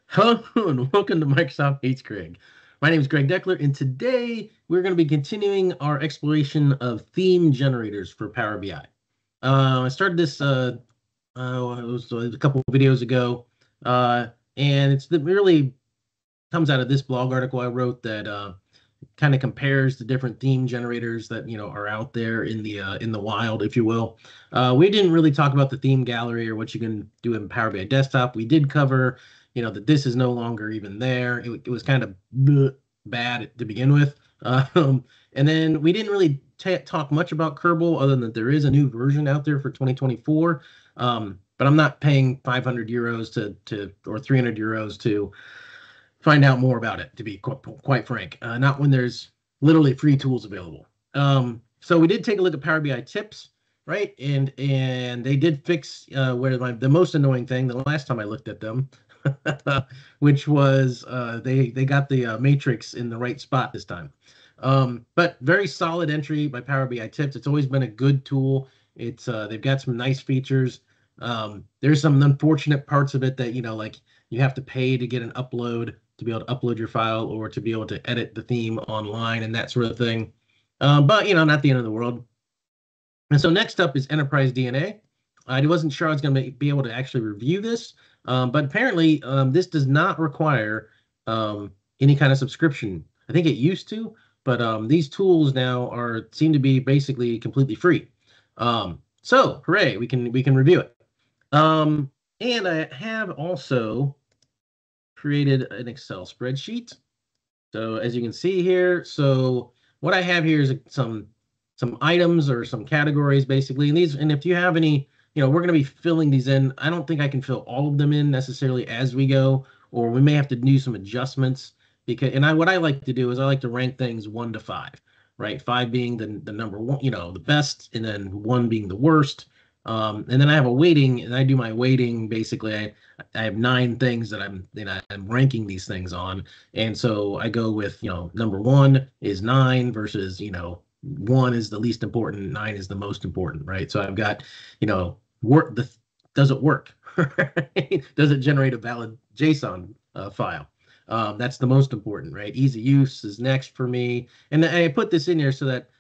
Hello and welcome to Microsoft Hates Greg. My name is Greg Deckler, and today we're going to be continuing our exploration of theme generators for Power BI. I started this it was a couple of videos ago, uh, and it really comes out of this blog article I wrote that kind of compares the different theme generators that are out there in the wild, if you will. We didn't really talk about the theme gallery or what you can do in Power BI Desktop. We did cover, that this is no longer even there. It was kind of bad to begin with. And then we didn't really talk much about Kerbal, other than that there is a new version out there for 2024. But I'm not paying 500 euros to or 300 euros to find out more about it, to be quite frank. Not when there's literally free tools available. So we did take a look at Power BI tips, right? And they did fix where the most annoying thing the last time I looked at them, which was they got the matrix in the right spot this time. But very solid entry by Power BI tips. It's always been a good tool. It's they've got some nice features. There's some unfortunate parts of it that like you have to pay to get an upload to be able to upload your file or to be able to edit the theme online and that sort of thing. But not the end of the world. And so next up is Enterprise DNA. I wasn't sure I was going to be able to actually review this, but apparently this does not require any kind of subscription. I think it used to, but these tools now seem to be basically completely free. So hooray, we can review it. And I have also created an Excel spreadsheet. So as you can see here, so what I have here is some items or some categories basically. And if you have any, we're going to be filling these in. I don't think I can fill all of them in necessarily as we go, or we may have to do some adjustments because what I like to do is I like to rank things 1 to 5, right? 5 being the number one, the best, and then 1 being the worst. And then I have a weighting, and I do my weighting basically. I have 9 things that I'm ranking these things on, and so I go with number 1 is 9 versus 1 is the least important, 9 is the most important, right? So I've got work. Does it work? Does it generate a valid JSON file? That's the most important, right? Easy use is next for me, and I put this in here so that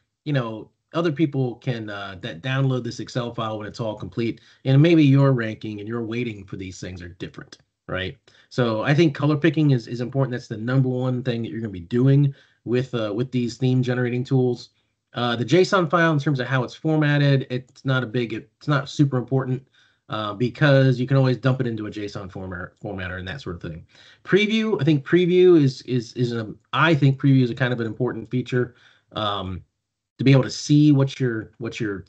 other people can that download this Excel file when it's all complete, and maybe your ranking and your weighting for these things are different, right? So I think color picking is important. That's the number one thing that you're going to be doing with these theme generating tools. The JSON file, in terms of how it's formatted, it's not super important because you can always dump it into a JSON formatter and that sort of thing. Preview, I think preview I think preview is a kind of an important feature. To be able to see what you're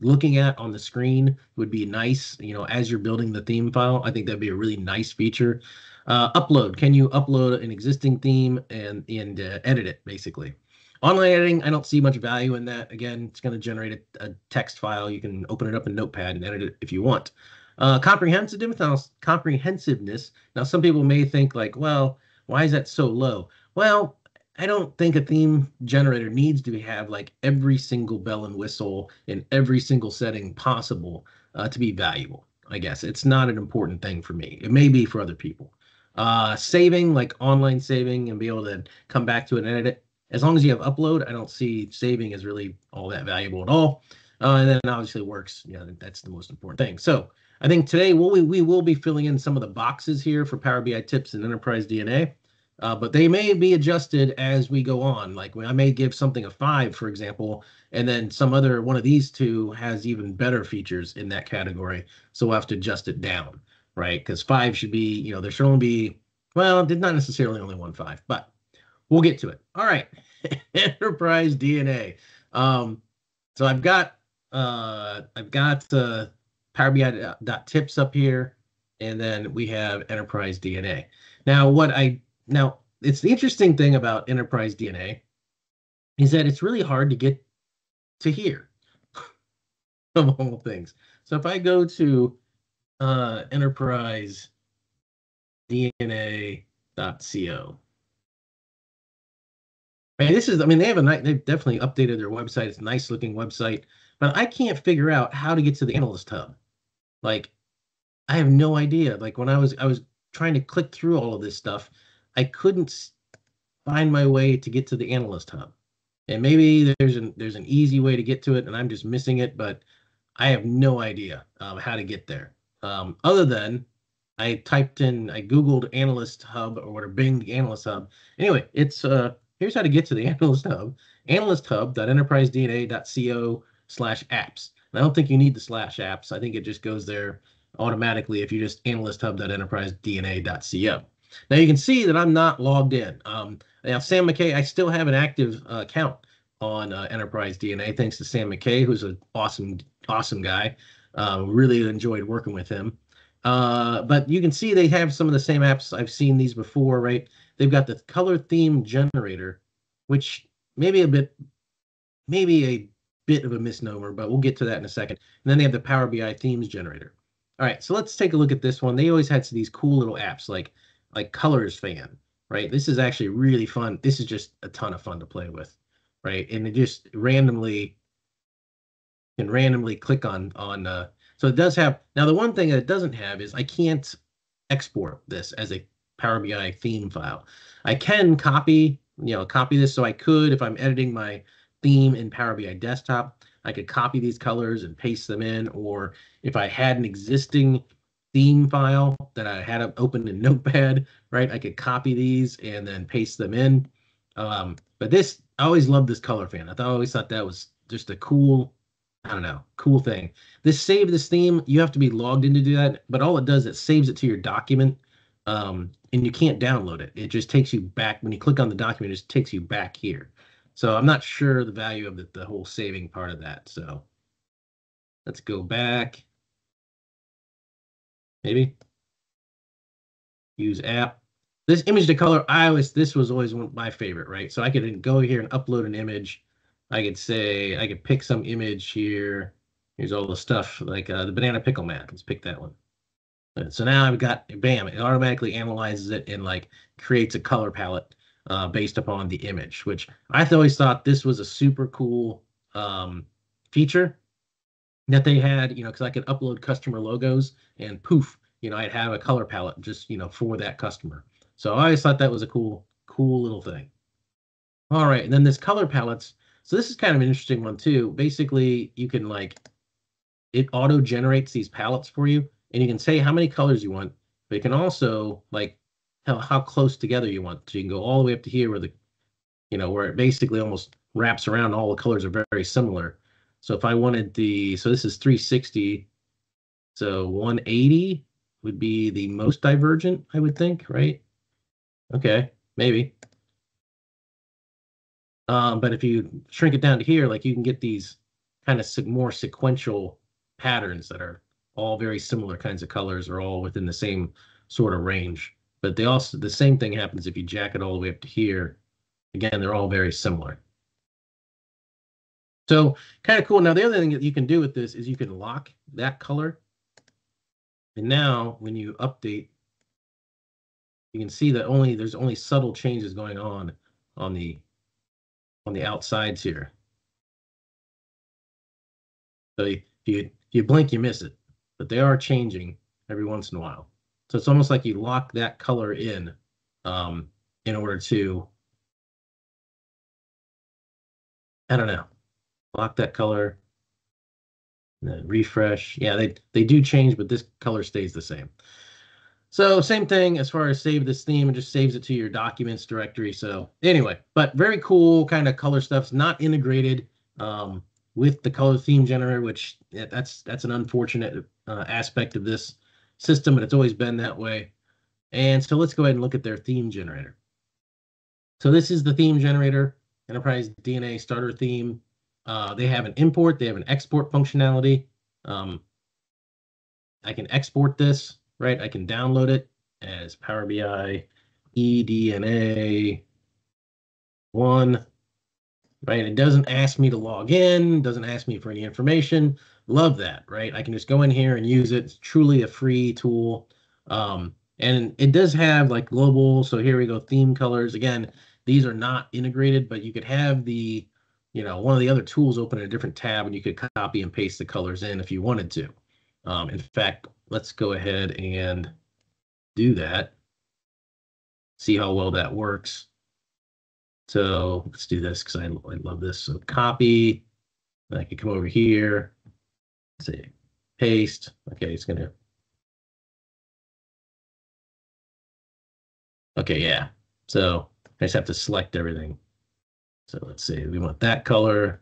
looking at on the screen would be nice, as you're building the theme file. I think that'd be a really nice feature. Upload, can you upload an existing theme and edit it basically? Online editing, I don't see much value in that. Again, it's going to generate a text file. You can open it up in Notepad and edit it if you want. Comprehensiveness. Now, some people may think like, well, why is that so low? Well, I don't think a theme generator needs to have like every single bell and whistle in every single setting possible to be valuable. I guess it's not an important thing for me. It may be for other people. Saving, like online saving, and be able to come back to it and edit it. As long as you have upload, I don't see saving as really all that valuable at all. And then obviously works. That's the most important thing. So I think today we will be filling in some of the boxes here for Power BI tips and Enterprise DNA. But they may be adjusted as we go on. Like I may give something a 5, for example, and then some other one of these two has even better features in that category. So we'll have to adjust it down, right? Because 5 should be, there should only be, well, not necessarily only one 5, but we'll get to it. All right. Enterprise DNA. So I've got Power BI tips up here, and then we have Enterprise DNA. Now it's the interesting thing about Enterprise DNA is that it's really hard to get to here of all things. So if I go to Enterprise DNA.co. And they've definitely updated their website. It's a nice looking website, but I can't figure out how to get to the analyst hub. Like, I have no idea. Like when I was trying to click through all of this stuff, I couldn't find my way to get to the Analyst Hub. And maybe there's an easy way to get to it, and I'm just missing it, but I have no idea how to get there. Other than I Googled Analyst Hub or whatever, Bing the Analyst Hub. Anyway, it's here's how to get to the Analyst Hub: analysthub.enterprisedna.co/apps. And I don't think you need the /apps. I think it just goes there automatically if you just analysthub.enterprisedna.co. Now you can see that I'm not logged in. Now Sam McKay, I still have an active account on Enterprise DNA, thanks to Sam McKay, who's an awesome guy. Really enjoyed working with him. But you can see they have some of the same apps. I've seen these before, right? They've got the color theme generator, which maybe a bit of a misnomer, but we'll get to that in a second. And then they have the Power BI themes generator. All right, so let's take a look at this one. They always had these cool little apps like Colors Fan, right? This is actually really fun. This is just a ton of fun to play with, right? And it just randomly click on so it does have. Now the one thing that it doesn't have is I can't export this as a Power BI theme file. I can copy this, so I could, if I'm editing my theme in Power BI desktop, I could copy these colors and paste them in, or if I had an existing theme file that I had open in Notepad, right, I could copy these and then paste them in. But this, I always loved this color fan. I always thought that was just a cool, I don't know, cool thing. Save this theme, you have to be logged in to do that, but all it does, it saves it to your document, and you can't download it. It just takes you back. When you click on the document, it just takes you back here. So I'm not sure the value of the whole saving part of that. So let's go back. Maybe use app. This image to color, this was always my favorite, right? So I could go here and upload an image. I could pick some image here. Here's all the stuff like the banana pickle man. Let's pick that one. So now I've got, bam, it automatically analyzes it and like creates a color palette based upon the image, which I always thought this was a super cool feature that they had, because I could upload customer logos and poof, I'd have a color palette just, for that customer. So I always thought that was a cool little thing. All right, and then this color palettes. So this is kind of an interesting one too. Basically, you can it auto generates these palettes for you, and you can say how many colors you want, but it can also tell how close together you want. So you can go all the way up to here where where it basically almost wraps around. All the colors are very, very similar. So if I wanted so this is 360, so 180 would be the most divergent, I would think, right? Okay, maybe. But if you shrink it down to here, you can get these kind of more sequential patterns that are all very similar kinds of colors, are all within the same sort of range. But the same thing happens if you jack it all the way up to here. Again, they're all very similar. So kind of cool. Now, the other thing that you can do with this is you can lock that color. And now when you update, you can see that there's only subtle changes going on the outsides here. So if you blink, you miss it, but they are changing every once in a while. So it's almost like you lock that color in order to, I don't know, lock that color, refresh. Yeah, they do change, but this color stays the same. So same thing as far as save this theme, and just saves it to your documents directory. So anyway, but very cool kind of color stuff's not integrated with the color theme generator, which that's an unfortunate aspect of this system, but it's always been that way. And so let's go ahead and look at their theme generator. So this is the theme generator, Enterprise DNA starter theme. They have an import, they have an export functionality. I can export this, right? I can download it as Power BI eDNA 1, right? It doesn't ask me to log in, doesn't ask me for any information. Love that, right? I can just go in here and use it. It's truly a free tool. And it does have global. So here we go, theme colors. Again, these are not integrated, but you could have one of the other tools open in a different tab, and you could copy and paste the colors in if you wanted to. In fact, let's go ahead and do that. See how well that works. So let's do this because I love this. So copy. I can come over here. Say paste. Okay, it's gonna. Okay, yeah. So I just have to select everything. So let's say we want that color.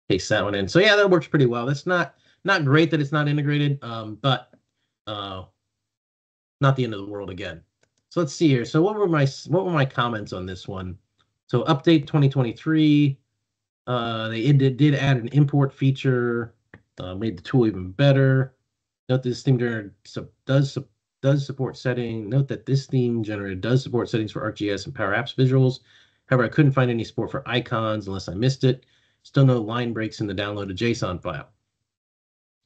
Paste that one in. So yeah, that works pretty well. That's not great that it's not integrated, but uh, not the end of the world again. So let's see here. So what were my comments on this one? So update 2023. They did add an import feature, made the tool even better. Note this theme generator does support setting. Note that this theme generator does support settings for ArcGIS and Power Apps visuals. However, I couldn't find any support for icons unless I missed it. Still no line breaks in the downloaded JSON file.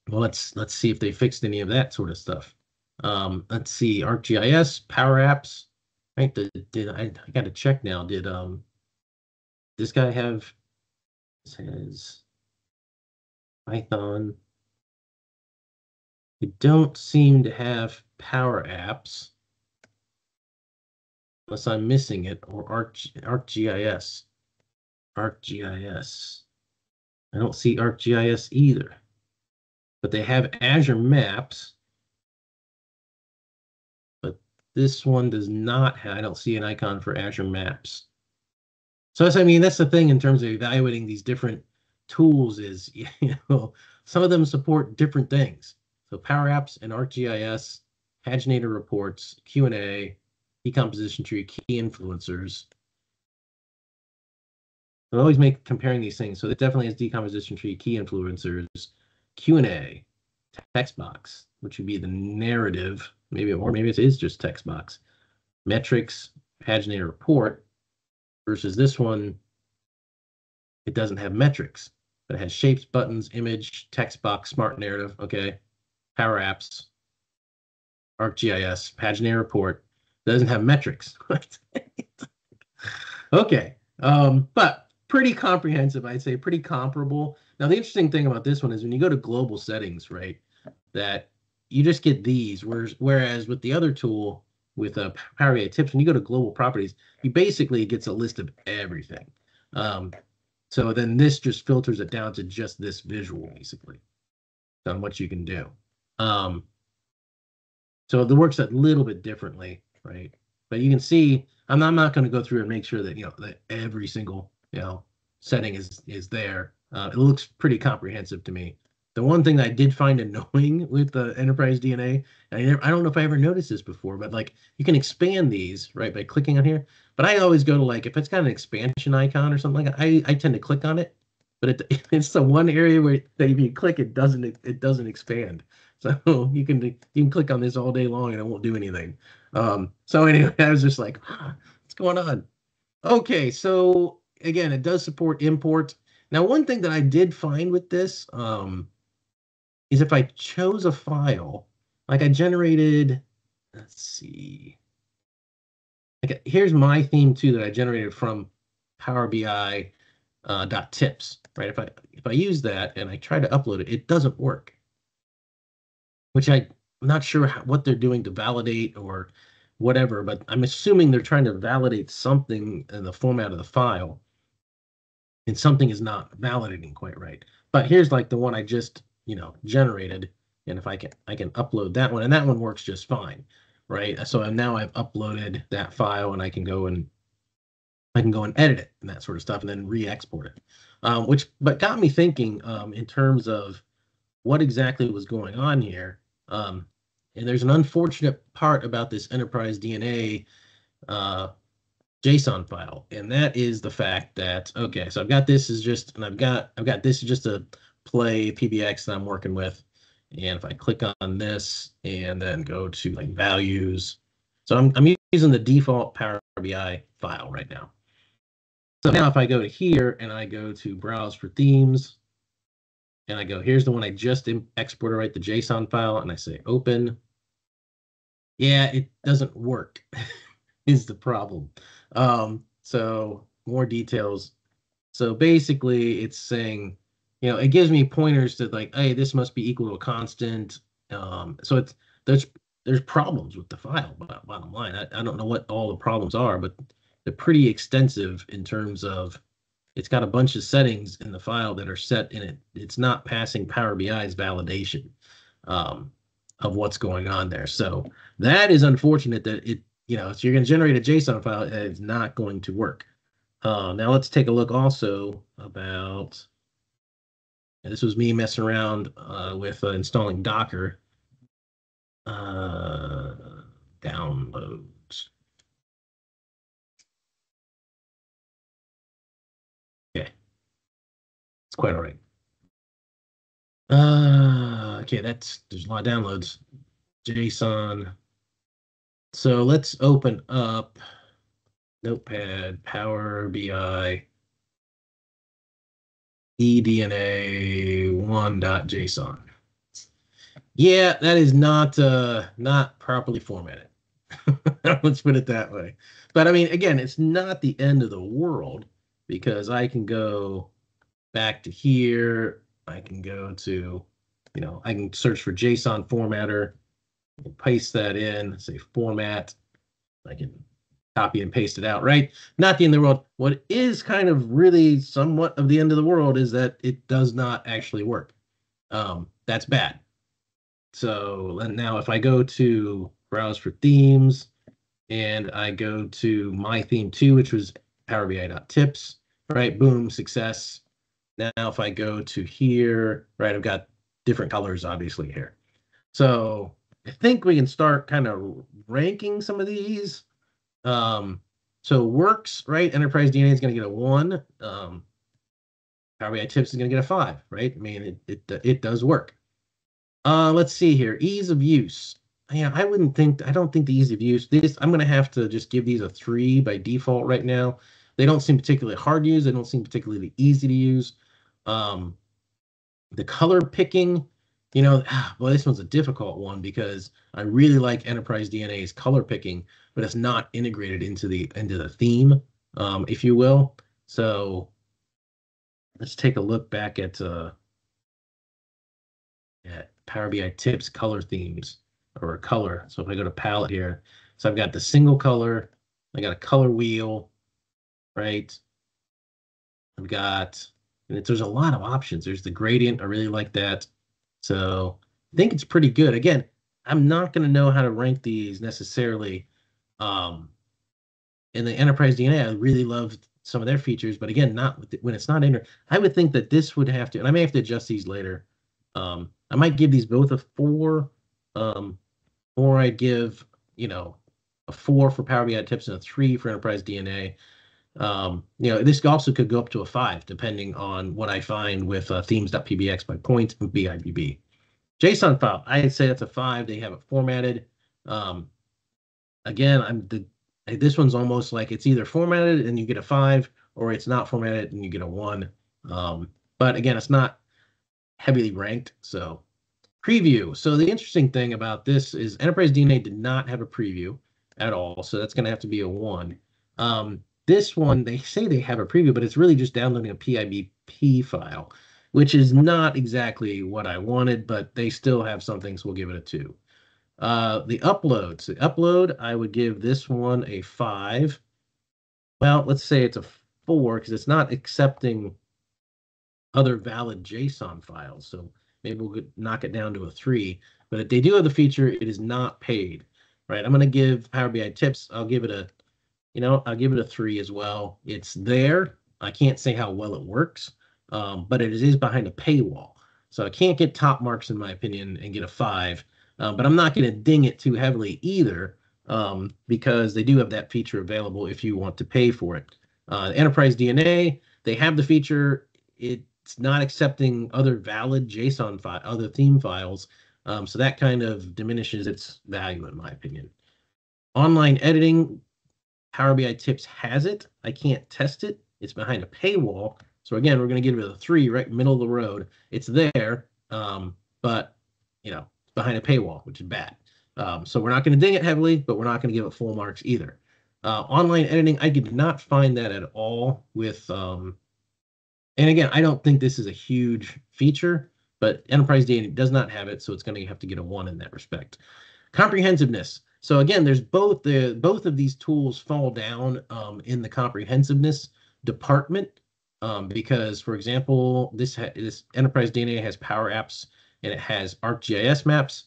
Well, let's see if they fixed any of that sort of stuff. Let's see, ArcGIS, Power Apps. Right? I got to check now. Did this guy have says Python? We don't seem to have Power Apps unless I'm missing it, or ArcGIS. ArcGIS. I don't see ArcGIS either. But they have Azure Maps. But this one does not have, I don't see an icon for Azure Maps. So that's, I mean, that's the thing in terms of evaluating these different tools is, some of them support different things. So Power Apps and ArcGIS, paginator reports, Q&A, decomposition tree, key influencers. I always make comparing these things. So it definitely has decomposition tree, key influencers, Q&A, text box, which would be the narrative, maybe, or maybe it is just text box, metrics, paginator report, versus this one, it doesn't have metrics, but it has shapes, buttons, image, text box, smart narrative, okay, Power Apps, ArcGIS, paginator report, doesn't have metrics. Okay, but pretty comprehensive, I'd say, pretty comparable. Now, the interesting thing about this one is when you go to global settings, right, that you just get these, whereas with the other tool, with Power BI Tips, when you go to global properties, you basically gets a list of everything. So then this just filters it down to just this visual, basically, on what you can do. So it works a little bit differently, right? But you can see, I'm not going to go through and make sure that that every single setting is there. It looks pretty comprehensive to me. The one thing that I did find annoying with the Enterprise DNA, and I don't know if I ever noticed this before, but like you can expand these right by clicking on here. But I always go to like if it's got an expansion icon or something like that, I tend to click on it. But it's the one area where that if you click, it doesn't expand. So you can click on this all day long and it won't do anything. So anyway, I was just like, what's going on? Okay, so again, it does support import. Now, one thing that I did find with this is if I chose a file, like I generated, let's see, like here's my theme too that I generated from Power BI .tips, right? If I use that and I try to upload it, it doesn't work, which I'm not sure what they're doing to validate or whatever, but I'm assuming they're trying to validate something in the format of the file, and something is not validating quite right. But here's like the one I just generated, and if I can upload that one, and that one works just fine, right? So now I've uploaded that file, and I can go and edit it and that sort of stuff, and then re-export it. But got me thinking in terms of what exactly was going on here. And there's an unfortunate part about this Enterprise DNA JSON file, and that is the fact that okay, so I've got this is just, and I've got this is just a play PBX that I'm working with, and if I click on this and then go to like values, so I'm using the default Power BI file right now. So now if I go to here and I go to browse for themes, and I go, here's the one I just exported, right, the JSON file, and I say open. Yeah, it doesn't work is the problem. So more details. So basically it's saying, it gives me pointers to like, hey, this must be equal to a constant. So there's there's problems with the file. Bottom line, I don't know what all the problems are, but they're pretty extensive in terms of it's got a bunch of settings in the file that are set in it. It's not passing Power BI's validation um, of what's going on there. So that is unfortunate that so you're going to generate a JSON file and it's not going to work. Now let's take a look also about, and this was me messing around with installing Docker uh, downloads. Okay, it's quite all right. Okay, there's a lot of downloads. JSON. So let's open up Notepad, Power BI, eDNA1.json. Yeah, that is not properly formatted. Let's put it that way. But I mean, again, it's not the end of the world because I can go back to here. I can go to, I can search for JSON formatter, paste that in, say format. I can copy and paste it out, right? Not the end of the world. What is kind of really somewhat of the end of the world is that it does not actually work. That's bad. So now if I go to browse for themes and I go to my theme 2, which was Power BI.tips, right? Boom, success. Now if I go to here, right, I've got different colors obviously here. So I think we can start kind of ranking some of these. So works, right? Enterprise DNA is going to get a 1. Power BI tips is going to get a 5, right? I mean, it does work. Let's see here. Ease of use. Yeah, I don't think the ease of use, I'm going to have to just give these a 3 by default right now. They don't seem particularly hard to use. They don't seem particularly easy to use. Um, the color picking, well, this one's a difficult one because I really like Enterprise DNA's color picking, but it's not integrated into the theme, if you will. So let's take a look back at Power BI tips color themes or color. So if I go to palette here, so I've got the single color, I got a color wheel, right? I've got, and there's a lot of options. There's the gradient. I really like that. So I think it's pretty good. Again, I'm not going to know how to rank these necessarily. In the Enterprise DNA, I really loved some of their features, but again, not when it's not in there. I would think that this would have to, and I may have to adjust these later. I might give these both a 4, or I'd give, a 4 for Power BI tips and a 3 for Enterprise DNA. This also could go up to a 5, depending on what I find with themes.pbx by point and BIBB. JSON file, I'd say that's a 5. They have it formatted. Again, this one's almost like it's either formatted and you get a 5, or it's not formatted and you get a 1. But again, it's not heavily ranked. So preview. So the interesting thing about this is Enterprise DNA did not have a preview at all. So that's going to have to be a 1. This one, they say they have a preview, but it's really just downloading a PIBP file, which is not exactly what I wanted, but they still have something, so we'll give it a 2. The upload. So the upload, I would give this one a 5. Well, let's say it's a 4 because it's not accepting other valid JSON files. So maybe we'll knock it down to a 3. But if they do have the feature, it is not paid, right? I'm going to give Power BI tips. I'll give it a 3 as well. It's there. I can't say how well it works, but it is behind a paywall. So I can't get top marks in my opinion and get a 5. But I'm not going to ding it too heavily either, because they do have that feature available if you want to pay for it. Enterprise DNA, they have the feature. It's not accepting other valid JSON file, other theme files. So that kind of diminishes its value, in my opinion. Online editing, Power BI Tips has it. I can't test it. It's behind a paywall. So again, we're going to give it a 3, right middle of the road. It's there, but behind a paywall, which is bad. So we're not going to ding it heavily, but we're not going to give it full marks either. Online editing, I did not find that at all with, and again, I don't think this is a huge feature, but Enterprise DNA does not have it, so it's going to have to get a 1 in that respect. Comprehensiveness. So again, there's both of these tools fall down in the comprehensiveness department because, for example, this Enterprise DNA has Power Apps and it has ArcGIS maps,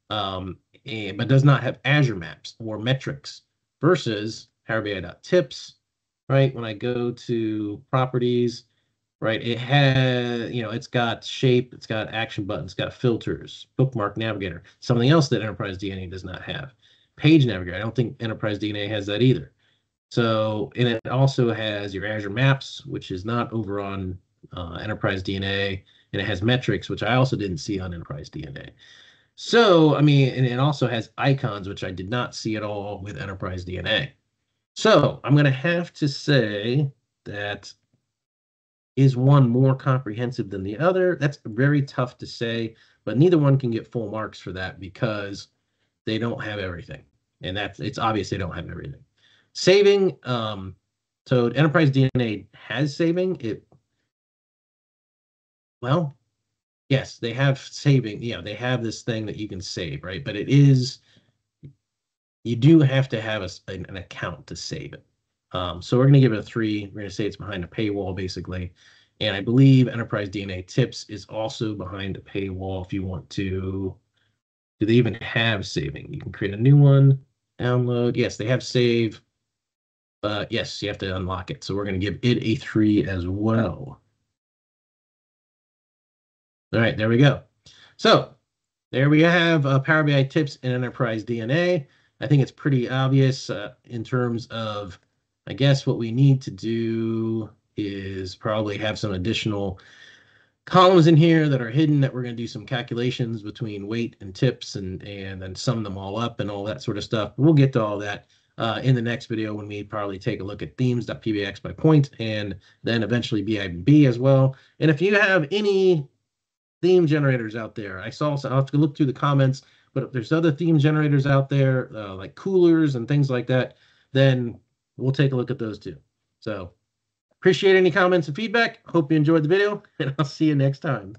but does not have Azure maps or metrics versus Power BI.tips. Right when I go to properties, right, it has, it's got shape, it's got action buttons, it's got filters, bookmark navigator, something else that Enterprise DNA does not have. Page navigator, I don't think Enterprise DNA has that either. So, and it also has your Azure Maps, which is not over on Enterprise DNA, and it has metrics, which I also didn't see on Enterprise DNA. So, I mean, and it also has icons, which I did not see at all with Enterprise DNA. So, I'm going to have to say that is one more comprehensive than the other? That's very tough to say, but neither one can get full marks for that because they don't have everything. And it's obvious they don't have everything. Saving, so Enterprise DNA has saving. Well, yes, they have saving. Yeah, they have this thing that you can save, right? But you do have to have an account to save it. So we're going to give it a 3. We're going to say it's behind a paywall, basically. And I believe Enterprise DNA Tips is also behind a paywall if you want to. Do they even have saving? You can create a new one, download. Yes, they have save. But yes, you have to unlock it. So we're going to give it a 3 as well. All right, there we go. So there we have Power BI Tips and Enterprise DNA. I think it's pretty obvious in terms of, I guess what we need to do is probably have some additional columns in here that are hidden that we're going to do some calculations between weight and tips and then sum them all up and all that sort of stuff. We'll get to all that in the next video when we probably take a look at themes.pbx by point and then eventually BIB as well. And if you have any theme generators out there, I'll have to look through the comments, but if there's other theme generators out there like coolers and things like that, then we'll take a look at those too. So appreciate any comments and feedback. Hope you enjoyed the video, and I'll see you next time.